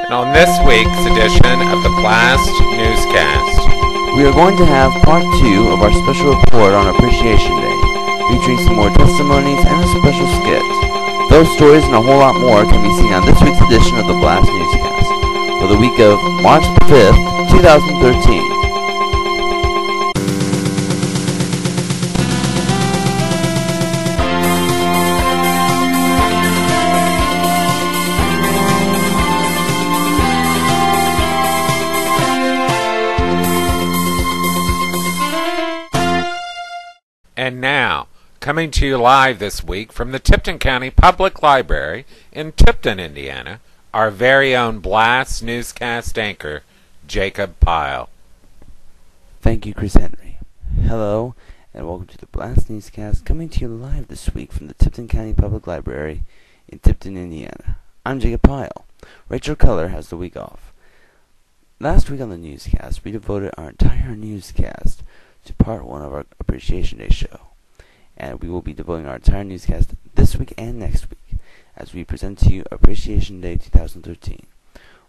And on this week's edition of the BLAST Newscast, we are going to have part 2 of our special report on Appreciation Day, featuring some more testimonies and a special skit. Those stories and a whole lot more can be seen on this week's edition of the BLAST Newscast for the week of March 5th, 2013. And now, coming to you live this week from the Tipton County Public Library in Tipton, Indiana, our very own BLAST Newscast anchor, Jacob Pyle. Thank you, Chris Henry. Hello, and welcome to the BLAST Newscast, coming to you live this week from the Tipton County Public Library in Tipton, Indiana. I'm Jacob Pyle. Rachel Keller has the week off. Last week on the newscast, we devoted our entire newscast to part 1 of our Appreciation Day show, and we will be devoting our entire newscast this week and next week as we present to you Appreciation Day 2013.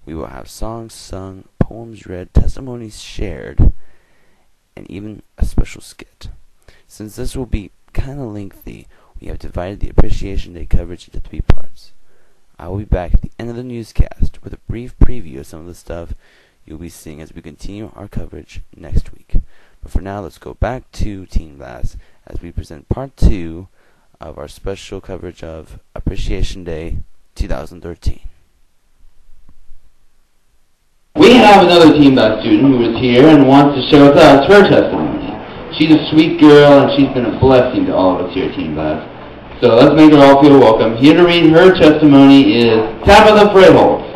We will have songs sung, poems read, testimonies shared, and even a special skit. Since this will be kind of lengthy, we have divided the Appreciation Day coverage into 3 parts. I will be back at the end of the newscast with a brief preview of some of the stuff you'll be seeing as we continue our coverage next week. But for now, let's go back to Teen Blast as we present part 2 of our special coverage of Appreciation Day 2013. We have another Teen Blast student who is here and wants to share with us her testimony. She's a sweet girl and she's been a blessing to all of us here at Teen Blast. So let's make her all feel welcome. Here to read her testimony is Tabitha Freyholtz.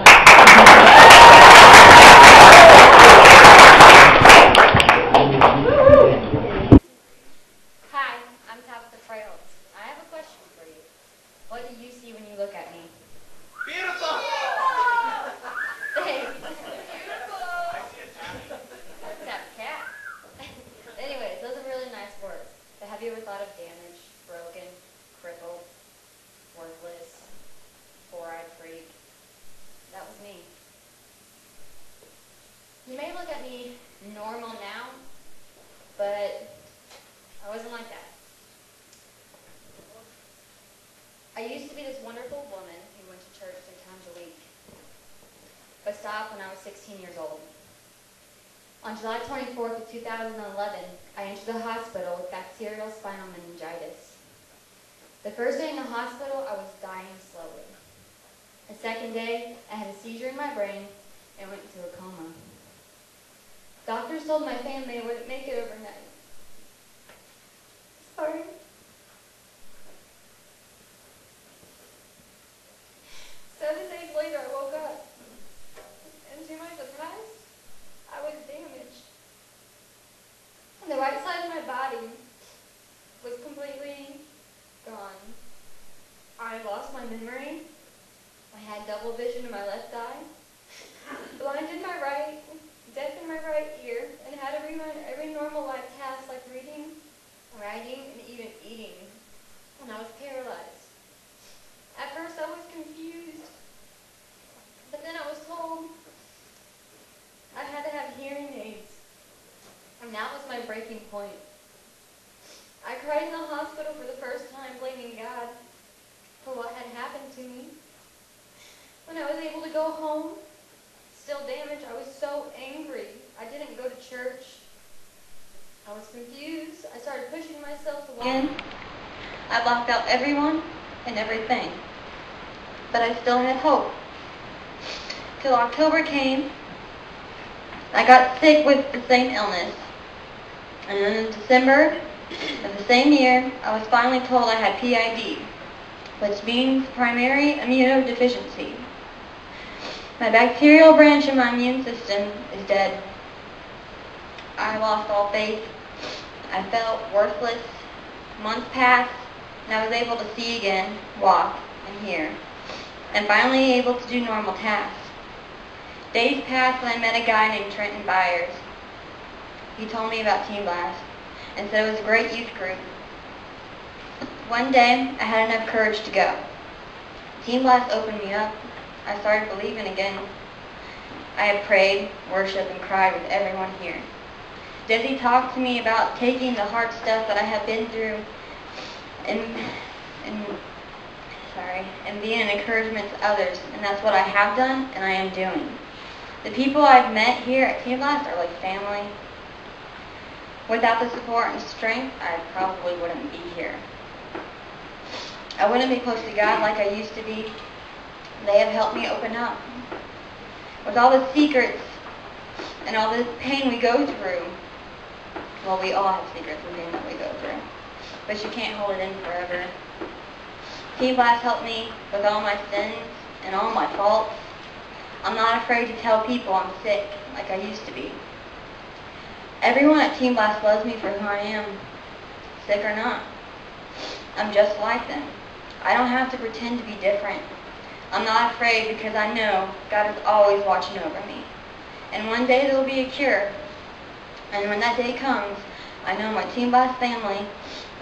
What do you see when you look at me? Beautiful! Thanks. Beautiful! That's a cat. Anyways, those are really nice words. But have you ever thought of damaged, broken, crippled, worthless, four-eyed freak? That was me. You may look at me normal now, but I wasn't like that. I used to be this wonderful woman who went to church 3 times a week, but stopped when I was 16 years old. On July 24th of 2011, I entered the hospital with bacterial spinal meningitis. The first day in the hospital, I was dying slowly. The second day, I had a seizure in my brain and went into a coma. Doctors told my family I wouldn't make it overnight. Sorry. 7 days later, I woke up, and to my surprise, I was damaged. And the right side of my body was completely gone. I lost my memory. I had double vision in my left eye, blind in my right, deaf in my right ear, and had to rerun every normal life task like reading, writing, and even eating. And I was paralyzed. At first, I was confused, but then I was told I had to have hearing aids, and that was my breaking point. I cried in the hospital for the first time, blaming God for what had happened to me. When I was able to go home, still damaged, I was so angry. I didn't go to church. I was confused. I started pushing myself to walk. I blocked out everyone and everything. But I still had hope. Till October came, I got sick with the same illness. And then in December of the same year, I was finally told I had PID, which means primary immunodeficiency. My bacterial branch of my immune system is dead. I lost all faith. I felt worthless. Months passed, and I was able to see again, walk, and hear, and finally able to do normal tasks. Days passed, and I met a guy named Trenton Byers. He told me about Teen Blast, and said it was a great youth group. One day, I had enough courage to go. Teen Blast opened me up. I started believing again. I have prayed, worshiped, and cried with everyone here. Betsie talked to me about taking the hard stuff that I have been through and being an encouragement to others, and that's what I have done and I am doing. The people I've met here at Team BLAST are like family. Without the support and strength, I probably wouldn't be here. I wouldn't be close to God like I used to be. They have helped me open up. With all the secrets and all the pain we go through, well, we all have secrets and pain that we go through, but you can't hold it in forever. Team BLAST helped me with all my sins and all my faults. I'm not afraid to tell people I'm sick like I used to be. Everyone at Team BLAST loves me for who I am, sick or not. I'm just like them. I don't have to pretend to be different. I'm not afraid because I know God is always watching over me. And one day there will be a cure. And when that day comes, I know my Team BLAST family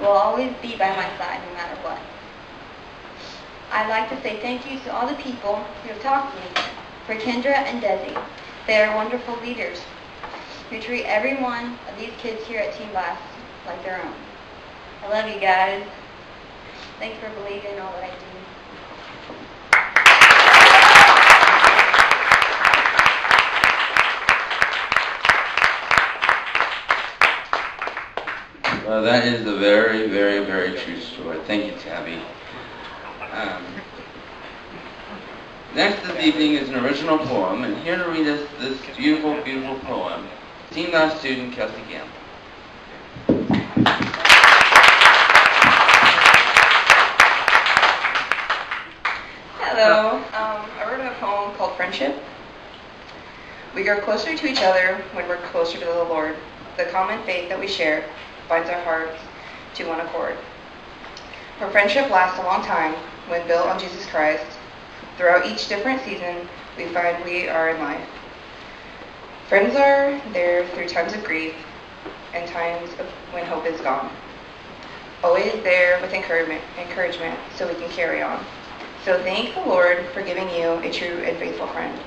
will always be by my side no matter what. I'd like to say thank you to all the people who have talked to me, for Kendra and Desi. They are wonderful leaders who treat every one of these kids here at Team BLAST like their own. I love you guys. Thanks for believing in all that I do. Well, that is a very, very, very true story. Thank you, Tabby. Next this evening is an original poem, and here to read us this beautiful, beautiful poem, Team BLAST student Kelsey Gamble. Hello. I wrote a poem called Friendship. We grow closer to each other when we're closer to the Lord. The common faith that we share binds our hearts to one accord. For friendship lasts a long time when built on Jesus Christ. Throughout each different season, we find we are in life. Friends are there through times of grief and times of when hope is gone. Always there with encouragement so we can carry on. So thank the Lord for giving you a true and faithful friend,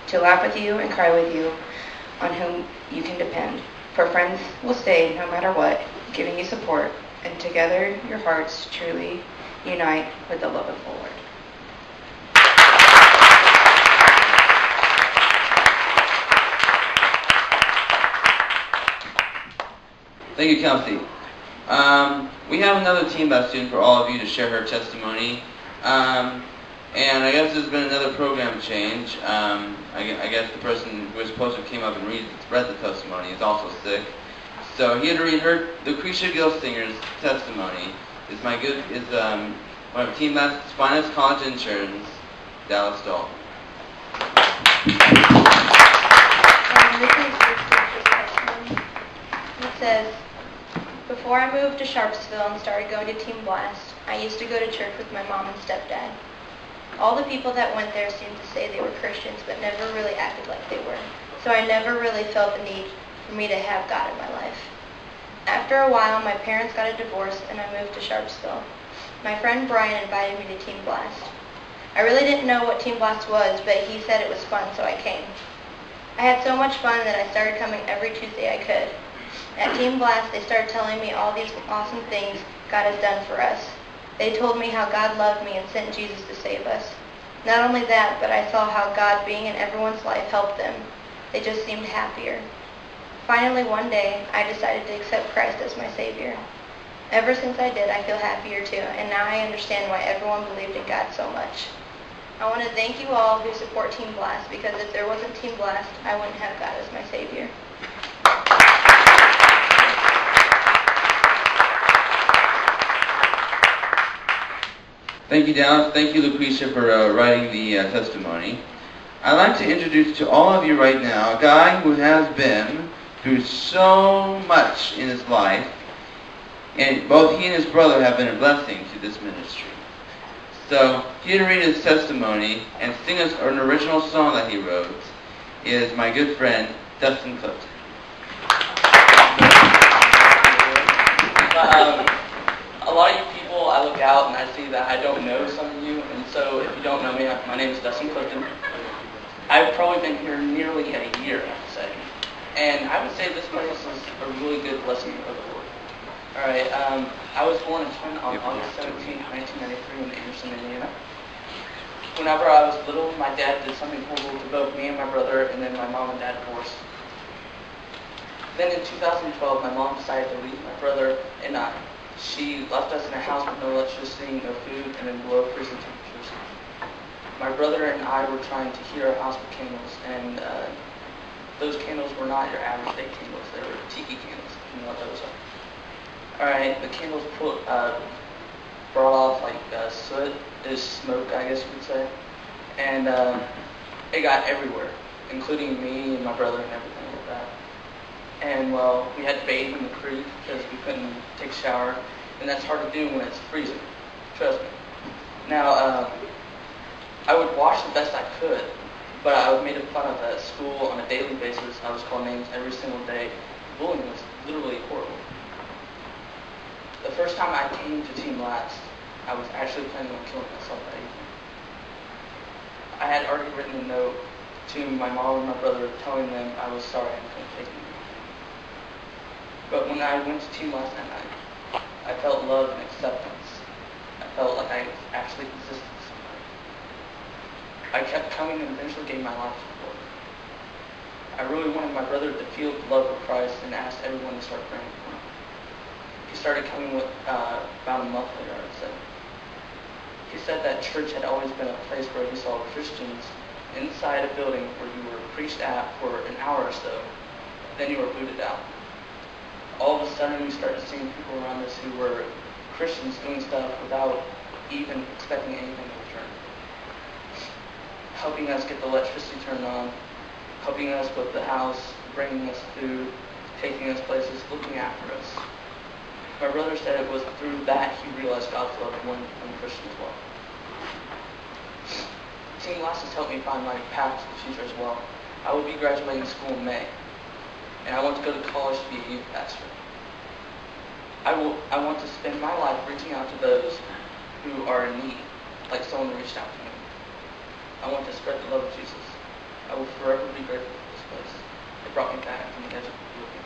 to laugh with you and cry with you, on whom you can depend. For friends will stay no matter what, giving you support, and together your hearts truly unite with the love of the Lord. Thank you, Kelsey. We have another Team BLAST student for all of you to share her testimony. And I guess there's been another program change. I guess the person who was supposed to came up and read the testimony is also sick. So here to read her, Lucretia Gilsinger's testimony is one of Team BLAST's finest college interns, Dallas Dalton. This is Lucretia's testimony. It says, before I moved to Sharpsville and started going to Team BLAST, I used to go to church with my mom and stepdad. All the people that went there seemed to say they were Christians, but never really acted like they were. So I never really felt the need for me to have God in my life. After a while, my parents got a divorce and I moved to Sharpsville. My friend Brian invited me to Team BLAST. I really didn't know what Team BLAST was, but he said it was fun, so I came. I had so much fun that I started coming every Tuesday I could. At Team BLAST, they started telling me all these awesome things God has done for us. They told me how God loved me and sent Jesus to save us. Not only that, but I saw how God being in everyone's life helped them. They just seemed happier. Finally, one day, I decided to accept Christ as my Savior. Ever since I did, I feel happier too, and now I understand why everyone believed in God so much. I want to thank you all who support Team BLAST, because if there wasn't Team BLAST, I wouldn't have God as my Savior. Thank you, Dallas. Thank you, Lucretia, for writing the testimony. I'd like to introduce to all of you right now a guy who has been through so much in his life, and both he and his brother have been a blessing to this ministry. So, here to read his testimony and sing us an original song that he wrote is my good friend, Dustin Clifton. A lot of you people, I look out and I see that I don't know some of you, and so if you don't know me, my name is Dustin Clifton. I've probably been here nearly a year, I would say. And I would say this place is a really good blessing of the Lord. Alright, I was born in on August 17, 1993 in Anderson, Indiana. Whenever I was little, my dad did something horrible to both me and my brother, and then my mom and dad divorced. Then in 2012, my mom decided to leave my brother and I. She left us in a house with no electricity, no food, and in below freezing temperatures. My brother and I were trying to heat our house with candles, and those candles were not your average day candles. They were tiki candles, if you know what those are. Alright, the candles brought off like soot, is smoke, I guess you could say. And it got everywhere, including me and my brother and everything like that. And well, we had to bathe in the creek because we couldn't take a shower, and that's hard to do when it's freezing, trust me. Now, I would wash the best I could, but I was made fun of at school on a daily basis. I was called names every single day. Bullying was literally horrible. The first time I came to Team BLAST, I was actually planning on killing myself that evening. I had already written a note to my mom and my brother telling them I was sorry I couldn't take them. But when I went to Team BLAST that night, I felt love and acceptance. I felt like I actually existed somewhere. I kept coming and eventually gave my life to the Lord. I really wanted my brother to feel the love of Christ and asked everyone to start praying for him. He started coming with about a month later, I would say. He said that church had always been a place where he saw Christians inside a building where you were preached at for an hour or so, then you were booted out. All of a sudden we started seeing people around us who were Christians doing stuff without even expecting anything in return. Helping us get the electricity turned on, helping us with the house, bringing us food, taking us places, looking after us. My brother said it was through that he realized God's love and wanted to become a Christian as well. Team BLAST has helped me find my path to the future as well. I will be graduating school in May, and I want to go to college to be a youth pastor. I want to spend my life reaching out to those who are in need, like someone reached out to me. I want to spread the love of Jesus. I will forever be grateful for this place. It brought me back from the edge of oblivion.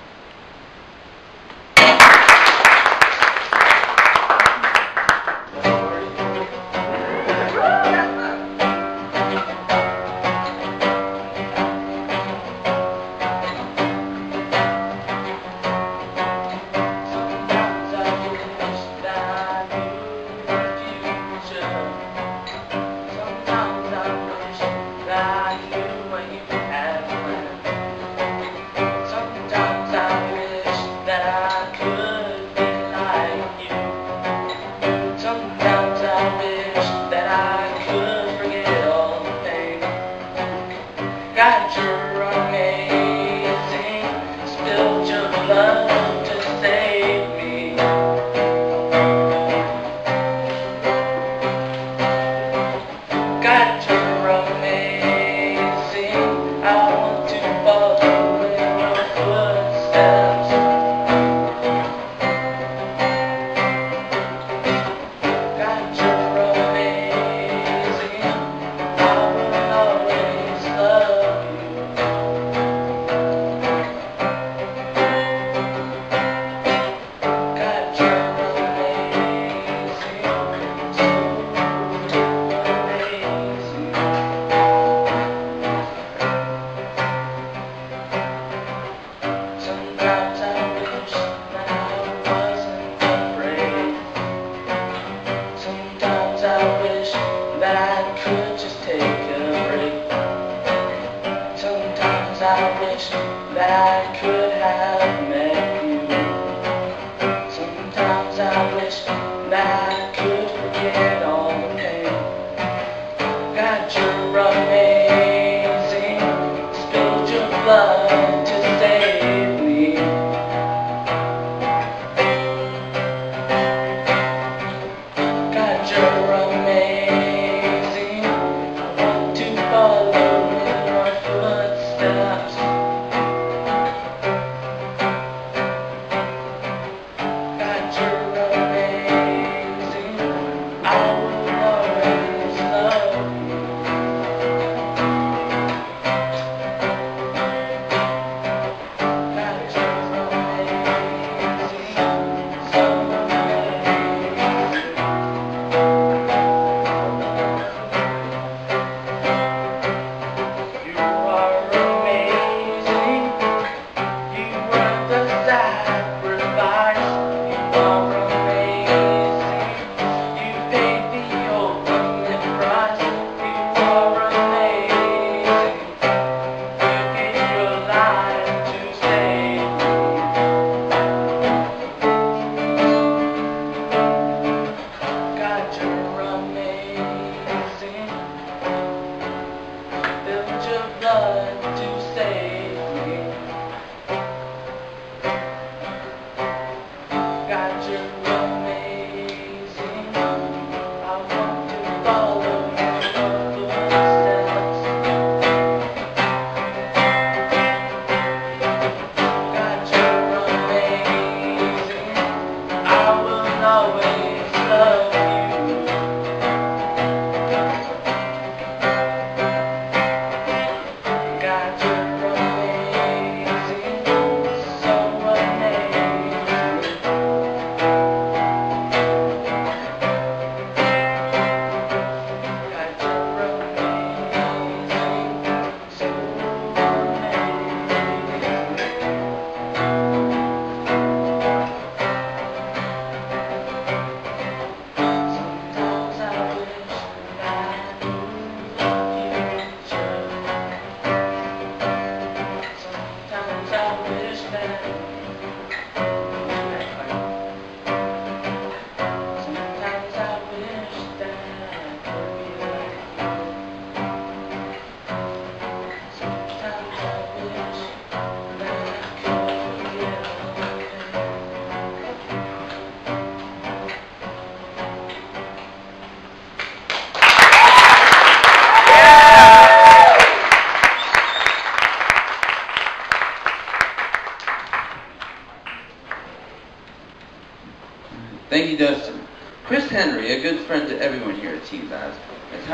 Team BLAST has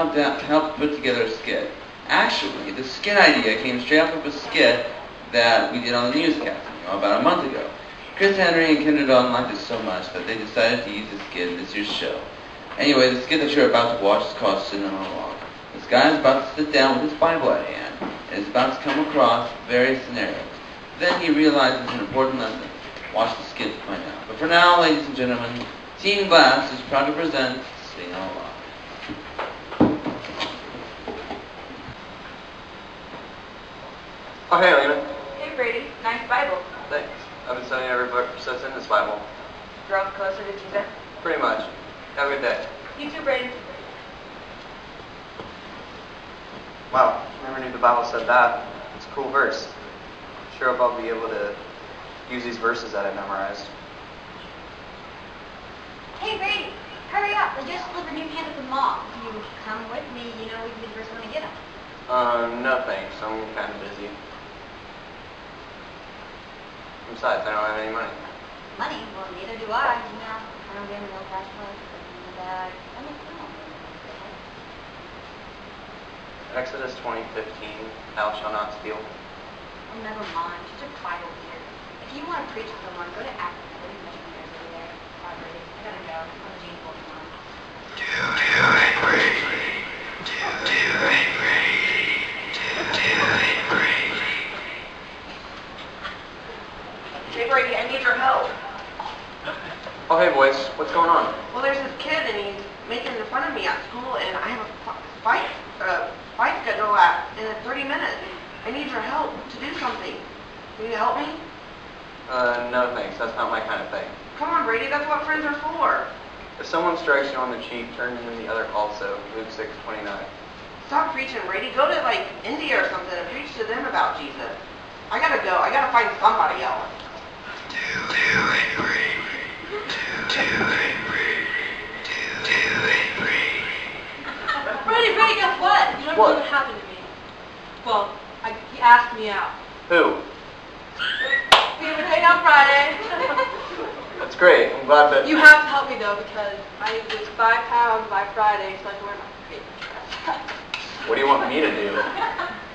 helped put together a skit. Actually, the skit idea came straight off of a skit that we did on the newscast, about a month ago. Chris Henry and Kendra Dalton liked it so much that they decided to use the skit in this year's show. Anyway, the skit that you're about to watch is called Sitting on a Log. This guy is about to sit down with his Bible at hand and is about to come across various scenarios. Then he realizes an important lesson. Watch the skit to find out. But for now, ladies and gentlemen, Team BLAST is proud to present Sitting on a Log. Oh, hey, Alina. Hey, Brady. Nice Bible. Thanks. I've been studying every verse that's in this Bible. Growing closer to Jesus. Pretty much. Have a good day. You too, Brady. Wow, never knew the Bible said that. It's a cool verse. Sure hope I'll be able to use these verses that I memorized. Hey, Brady, hurry up. We just flipped a new can at the mall. Can you come with me? You know, we can be the first one to get them. No thanks. I'm kind of busy. Besides, I don't have any money. Money? Well, neither do I. You know, I don't get no cash flow. In the bag. I mean, come on. Exodus 20:15, thou shalt not steal. Oh, never mind. Just a Bible here. If you want to preach to someone, go to Africa. What are you missionaries over there? Sorry, Brady. I gotta go. I'm a Jane Bolton mom. Do it, Brady. Do it, Brady. Do it, Brady. Hey, Brady, I need your help. Oh, hey, boys. What's going on? Well, there's this kid, and he's making fun of me at school, and I have a fight schedule in 30 minutes. I need your help to do something. Can you help me? No thanks. That's not my kind of thing. Come on, Brady. That's what friends are for. If someone strikes you on the cheek, turn to him the other also. Luke 6:29. Stop preaching, Brady. Go to, India or something and preach to them about Jesus. I gotta go. I gotta find somebody else. Do it, Brady. Do it, Brady. Do it, Brady. Brady, guess what? You don't know what happened to me. Well, he asked me out. Who? We were hanging out Friday. That's great. I'm glad that... You have to help me, though, because I was 5 pounds by Friday, so I can wear my favorite dress. What do you want me to do?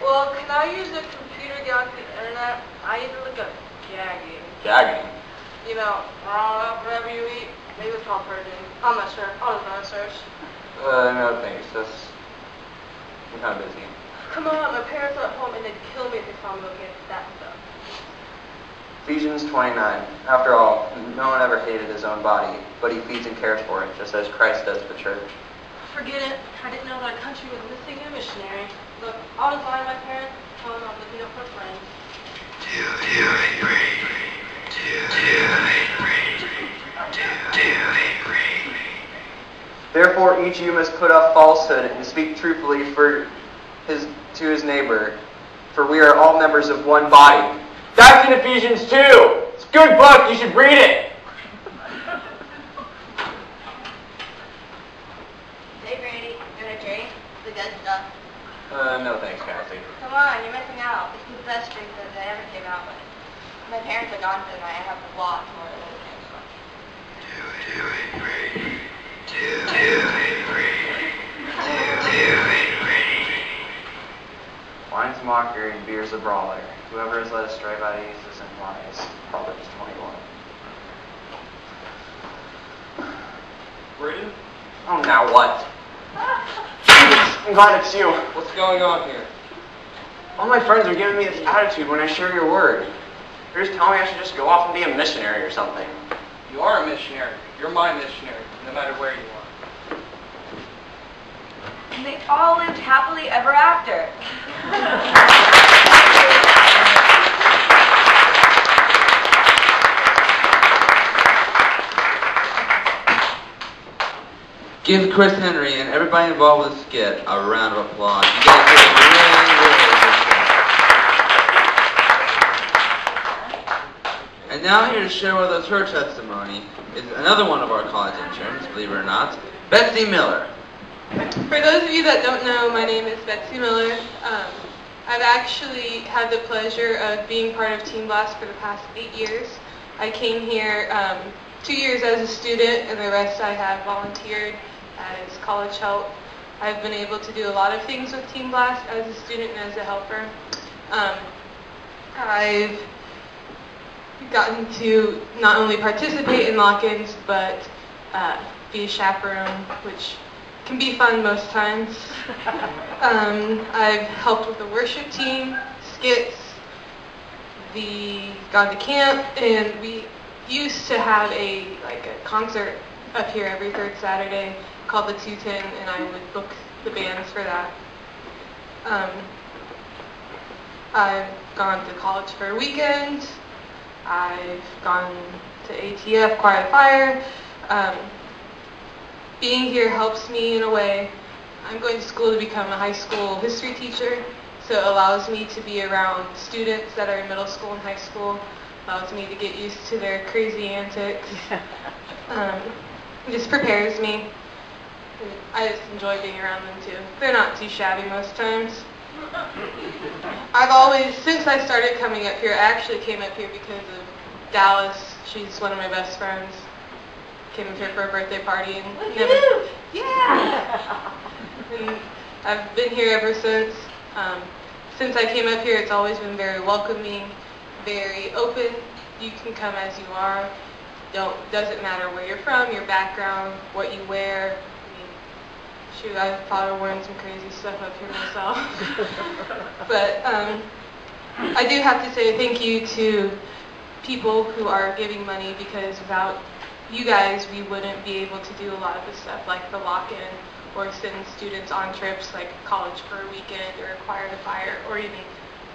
Well, can I use the computer, get onto the internet? I need to look up gagging. Gagging? You know, whatever you eat. Maybe it's called purging. I'm not sure. I'll just run a search. No thanks. I'm kind of busy. Come on, my parents are at home and they'd kill me if they saw me looking at that stuff. Ephesians 29. After all, no one ever hated his own body, but he feeds and cares for it, just as Christ does the church. Forget it. I didn't know that our country was missing a missionary. Look, I'll just lie to my parents, tell them I'm looking up for friends. Do it, Brady. Do it, Brady. Do it, Brady. Therefore, each of you must put off falsehood and speak truthfully to his neighbor, for we are all members of one body. That's in Ephesians 2. It's a good book. You should read it. Hey, Brady, you want a drink? The good stuff. No thanks, Cassie. Come on, you're missing out. This is the best drink that I ever came out with. My parents are gone for the night. I have to watch more of those things. Do it, Brady. Do it, Brady. Do it, Brady. Wine's a mockery and beer's a brawler. Whoever is led astray by these isn't wise. Proverbs 21. Braden? Oh, now what? I'm glad it's you. What's going on here? All my friends are giving me this attitude when I share your word. They're just telling me I should just go off and be a missionary or something. You are a missionary. You're my missionary, no matter where you are. And they all lived happily ever after. Give Chris Henry and everybody involved with the skit a round of applause. You guys did a really good job. And now here to share with us her testimony is another one of our college interns, believe it or not, Betsie Miller. For those of you that don't know, my name is Betsie Miller. I've actually had the pleasure of being part of Team BLAST for the past 8 years. I came here 2 years as a student, and the rest I have volunteered as college help. I've been able to do a lot of things with Team BLAST as a student and as a helper. I've gotten to not only participate in lock-ins, but be a chaperone, which can be fun most times. I've helped with the worship team, skits, gone to camp, and we used to have a concert up here every third Saturday called the 210, and I would book the bands for that. I've gone to college for a weekend. I've gone to ATF, Choir to Fire. Being here helps me in a way. I'm going to school to become a high school history teacher, so it allows me to be around students that are in middle school and high school. Allows me to get used to their crazy antics. It just prepares me. I just enjoy being around them too. They're not too shabby most times. I've always, since I started coming up here, I actually came up here because of Dallas. She's one of my best friends. Came up here for a birthday party and yeah. And I've been here ever since. Since I came up here, it's always been very welcoming, very open. You can come as you are. Doesn't matter where you're from, your background, what you wear. Shoot, I've thought of wearing some crazy stuff up here myself. But I do have to say thank you to people who are giving money, because without you guys, we wouldn't be able to do a lot of the stuff like the lock-in, or send students on trips like college for a weekend, or Choir to Fire, or even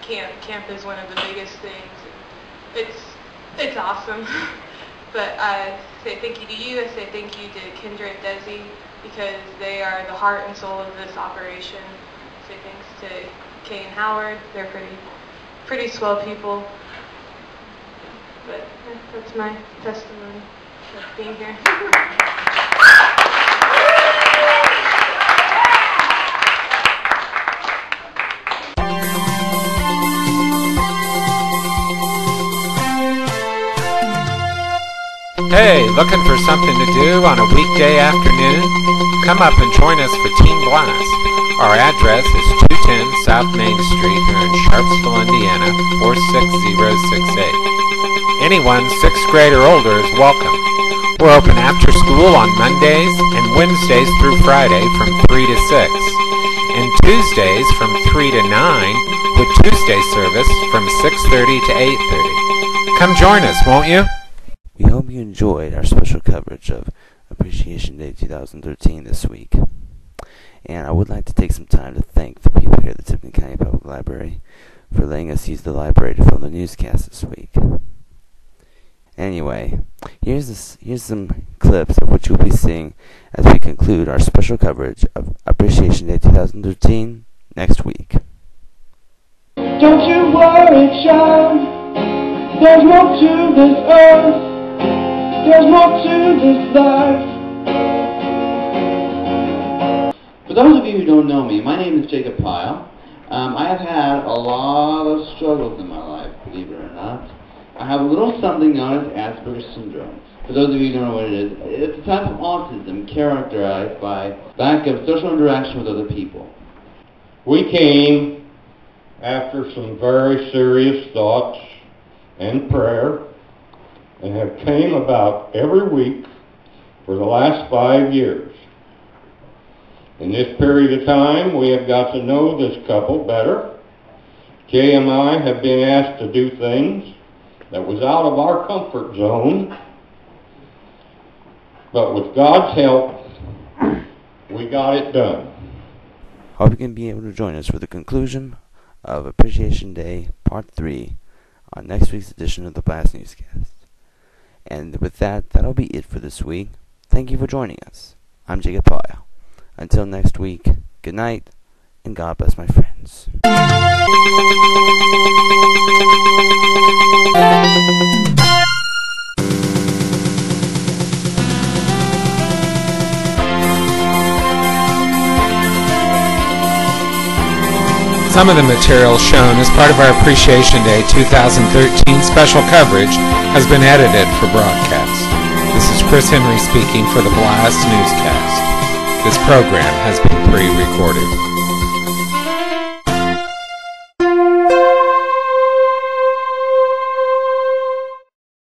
camp. Camp is one of the biggest things. It's awesome. But I say thank you to you. I say thank you to Kendra and Desi, because they are the heart and soul of this operation. I say thanks to Kay and Howard. They're pretty swell people. But yeah, that's my testimony of being here. Hey, looking for something to do on a weekday afternoon? Come up and join us for Team BLAST. Our address is 210 South Main Street here in Sharpsville, Indiana, 46068. Anyone 6th grade or older is welcome. We're open after school on Mondays and Wednesdays through Friday from 3 to 6, and Tuesdays from 3 to 9, with Tuesday service from 6:30 to 8:30. Come join us, won't you? We hope you enjoyed our special coverage of Appreciation Day 2013 this week. And I would like to take some time to thank the people here at the Tipton County Public Library for letting us use the library to film the newscast this week. Anyway, here's some clips of what you'll be seeing as we conclude our special coverage of Appreciation Day 2013 next week. Don't you worry, child. There's more to this earth. There's more to this life. For those of you who don't know me, my name is Jacob Pyle. I have had a lot of struggles in my life, believe it or not. I have a little something known as Asperger's syndrome. For those of you who don't know what it is, it's a type of autism characterized by lack of social interaction with other people. We came after some very serious thoughts and prayer, and have came about every week for the last 5 years. In this period of time, we have got to know this couple better. Kay and I have been asked to do things that was out of our comfort zone, but with God's help, we got it done. Hope you can be able to join us for the conclusion of Appreciation Day Part 3 on next week's edition of the BLAST Newscast. And with that, that'll be it for this week. Thank you for joining us. I'm Jacob Pyle. Until next week, good night, and God bless my friends. Some of the material shown as part of our Appreciation Day 2013 special coverage has been edited for broadcast. This is Chris Henry speaking for the BLAST Newscast. This program has been pre-recorded.